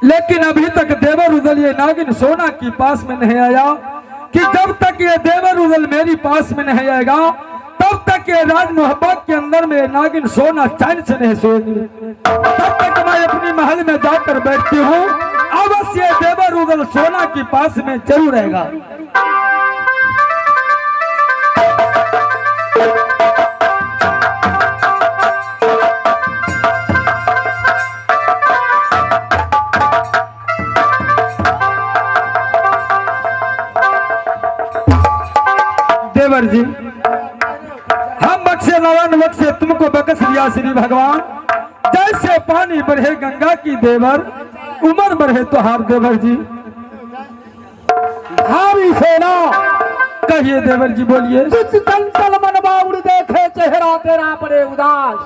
लेकिन अभी तक देवर उदल ये नागिन सोना की पास में नहीं आया कि जब तक ये देवर उदल मेरी पास में नहीं आएगा तब तक ये राज मोहब्बत के अंदर में नागिन सोना चैन से नहीं सोएगी। तब तक मैं अपनी महल में जाकर बैठती हूँ, अवश्य देवर उदल सोना की पास में जरूर रहेगा। देवर जी, हम बख्शे नवान बख्शे तुमको बख्श दिया श्री भगवान। जैसे पानी बढ़े गंगा की देवर, उम्र बढ़े तो हार देवर जी। भारी सेना कहिए देवर जी, बोलिए। चंचल मन बाउर देखे चेहरा तेरा पड़े उदास।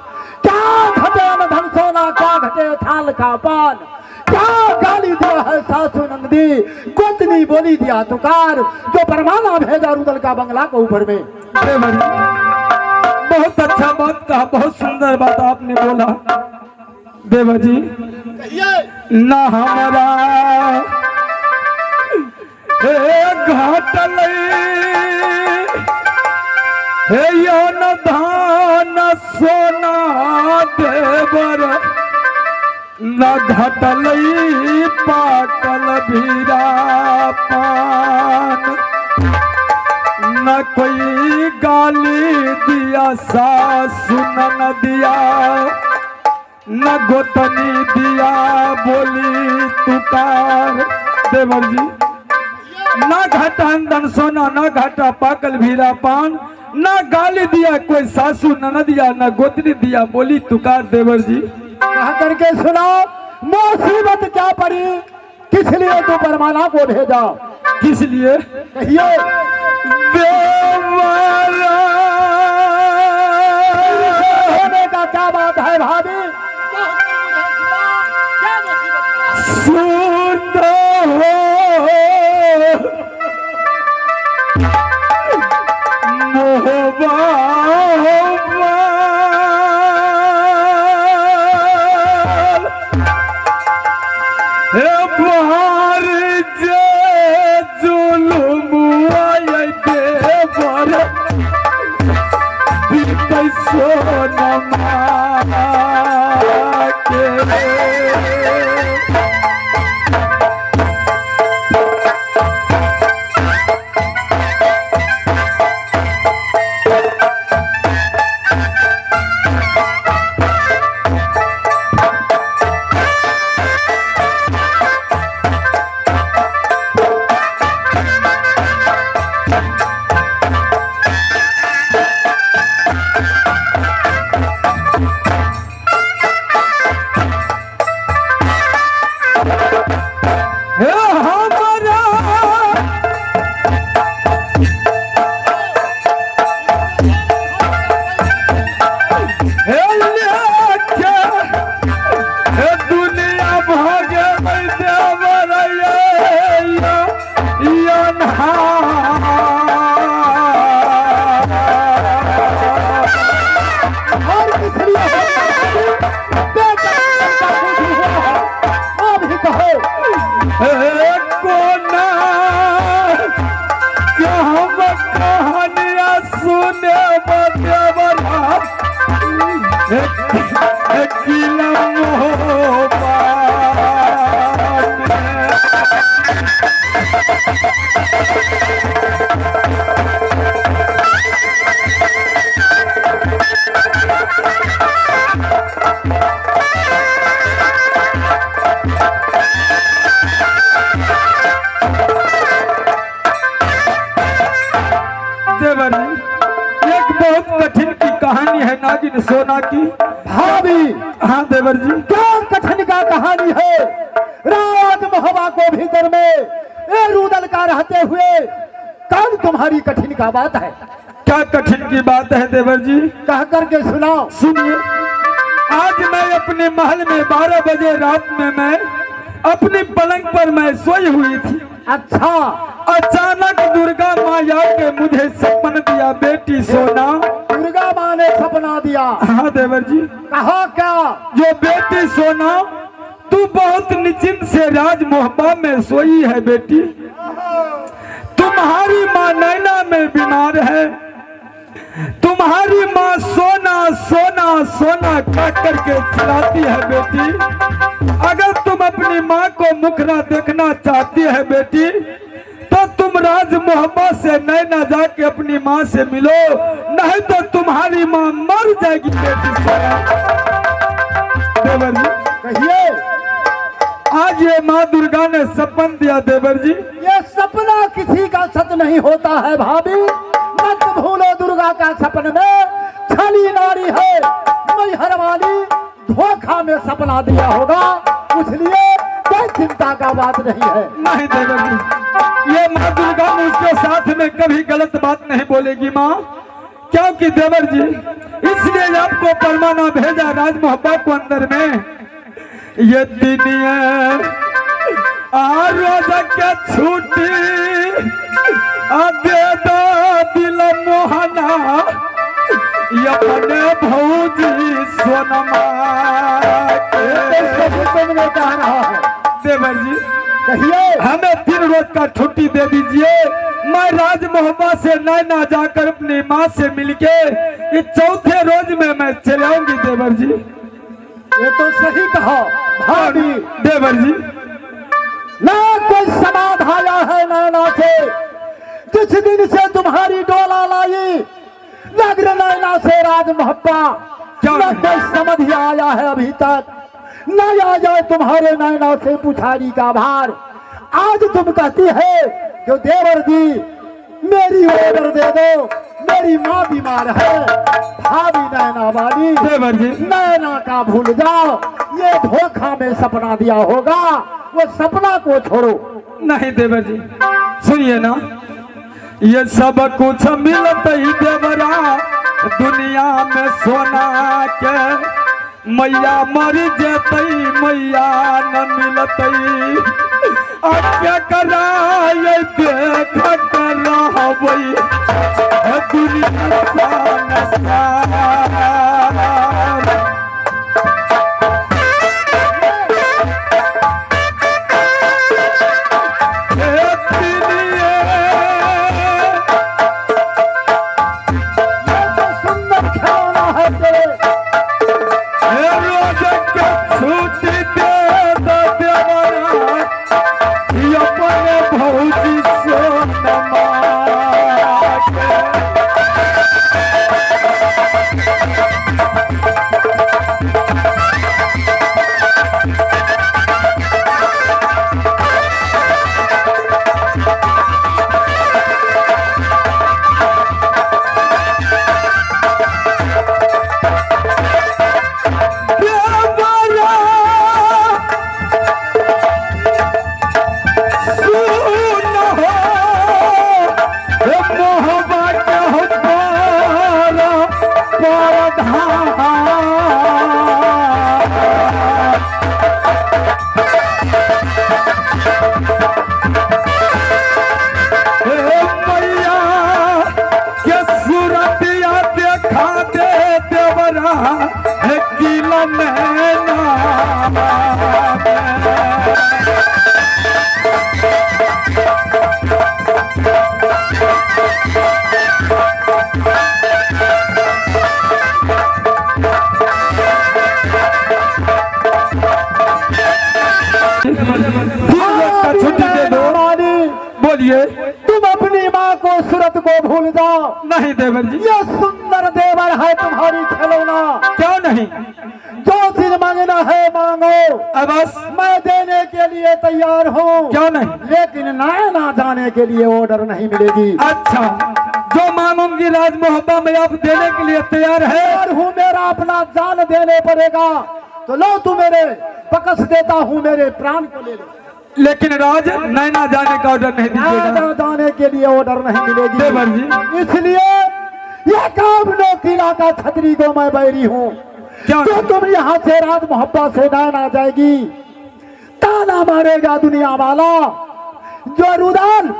क्या घटे न धन सोना, क्या घटे थाल का पान। क्या गाली दिया है सासू नंदी, गोतनी बोली दिया तुकार। जो परमाना भेजा रुदल का बंगला को ऊपर में। देवर जी, बहुत अच्छा बात कहा, बहुत सुंदर बात आपने बोला। देवर जी, ना हमारा घाटल न धान सोना देवर, न घटल पाकल भीरा पान। न कोई गाली दिया सासु न दिया, न गोतनी दिया बोली तुकार। देवर जी, ना घाटा धन सोना, ना घाटा पाकल भीरा पान, ना गाली दिया कोई सासू न दिया, न गोतनी दिया बोली तुकार। देवर जी, कह करके सुना, मुसीबत क्या पड़ी, किस लिए तू परमाना को भेजा, किस लिए? कहिए। होने का क्या बात है भाभी? सुन हो मोहबा बाहर जे जुलुम आए देवर, बीते सोनमा के। एक बहुत कठिन की कहानी है नागिन सोना की। भाभी, हाँ देवर जी, क्या कठिन का कहानी है? राज मोहबा को भीतर में ए रुदल का रहते हुए कौन तुम्हारी कठिन का बात है? क्या कठिन की बात है देवर जी? कह करके सुनाओ। सुनिए, आज मैं अपने महल में 12 बजे रात में मैं अपनी पलंग पर मैं सोई हुई थी। अच्छा, अचानक दुर्गा माँ के मुझे सपन दिया, बेटी सोना दुर्गा माँ ने सपना दिया। हाँ देवर जी, कहा क्या? जो बेटी सोना तू बहुत निश्चिंत से राज मोहब्बा में सोई है बेटी। तुम्हारी माँ नैना में बीमार है। तुम्हारी माँ सोना सोना सोना कह करके चिल्लाती है बेटी। अगर तुम अपनी माँ को मुखरा देखना चाहती है बेटी तो तुम राज मोहब्बत से नैना जाके अपनी माँ से मिलो, नहीं तो तुम्हारी माँ मर जाएगी बेटी सोना। देवर जी कहिए। आज ये माँ दुर्गा ने सपन दिया देवर जी। ये सपना किसी का सच नहीं होता है भाभी, मत भूलो दुर्गा का सपन में छली नारी है मैहर वाली, धोखा में सपना दिया होगा, इसलिए कोई चिंता का बात नहीं है। नहीं देवर जी, ये माँ दुर्गा उसके साथ में कभी गलत बात नहीं बोलेगी माँ, क्योंकि देवर जी इसलिए आपको परमाना भेजा राज मोहब्बत को अंदर में। ये दुनिया रोज के छुट्टी दे दो दिल मोहना, ये अपने भौजी सोनमा तुमने कह रहा है। देवर जी कहिए। हमें 3 रोज का छुट्टी दे दीजिए, मैं राज मोहब्बत से नैना जाकर अपनी माँ से मिलके इस 4थे रोज में मैं चले आऊंगी देवर जी। ये तो सही कहा भाभी। देवर जी ना कोई समाध आया है नैना से, जिस दिन से तुम्हारी डोला लाई नगर नैना से राज मोहब्बा, क्या ना कोई समझ ही आया है अभी तक, न आ जाए तुम्हारे नैना से पुछारी का भार। आज तुम कहती है कि देवर जी मेरी ऑर्डर दे दो, मेरी माँ बीमार है। भाभी नैना वाली, देवर जी नैना का भूल जाओ, ये धोखा में सपना दिया होगा, वो सपना को छोड़ो। नहीं देवर जी सुनिए ना, ये सब कुछ मिलत ही देवरा दुनिया में सोना के, मैया मर जतई मैया न मिलतई, क्या कराए देख कर रहबई दुनिया संसार। सुंदर खिलौना है तेरे, रोज के छुट्टी दे दो देवरा, ये अपने भौजी सोनमा के। छुट्टी दे दो। बोलिए। तुम अपनी माँ को सूरत को भूल जाओ। नहीं देवर जी, ये सुंदर देवर है तुम्हारी खिलौना। क्यों नहीं? जो चीज मांगना है मांगो, बस मैं देने के लिए तैयार हूँ। क्यों नहीं? लेकिन नैना जाने के लिए ऑर्डर नहीं मिलेगी। अच्छा, जो मांगूंगी राज मोहब्बत में आप देने के लिए तैयार है? तैयार हूँ, मेरा अपना जान देने पड़ेगा तो लो, तू मेरे बकस देता हूँ, मेरे प्राण को ले लो। लेकिन राज नैना जाने का ऑर्डर नहीं दीजिएगा। नैना जाने के लिए ऑर्डर नहीं मिलेगी देवर जी। इसलिए ये कामनो किला का छतरी को मैं बैरी हूँ। क्यों? तो तुम यहाँ से राज मोहब्बत से नैना जाएगी, ताना मारेगा दुनिया वाला, जो रुदान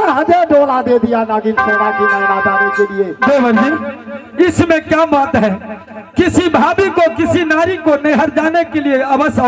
सहजे डोला दे दिया नागिन सोना की नैना दाने के लिए। देवर जी, इसमें क्या बात है? किसी भाभी को, किसी नारी को नहर जाने के लिए अवश्य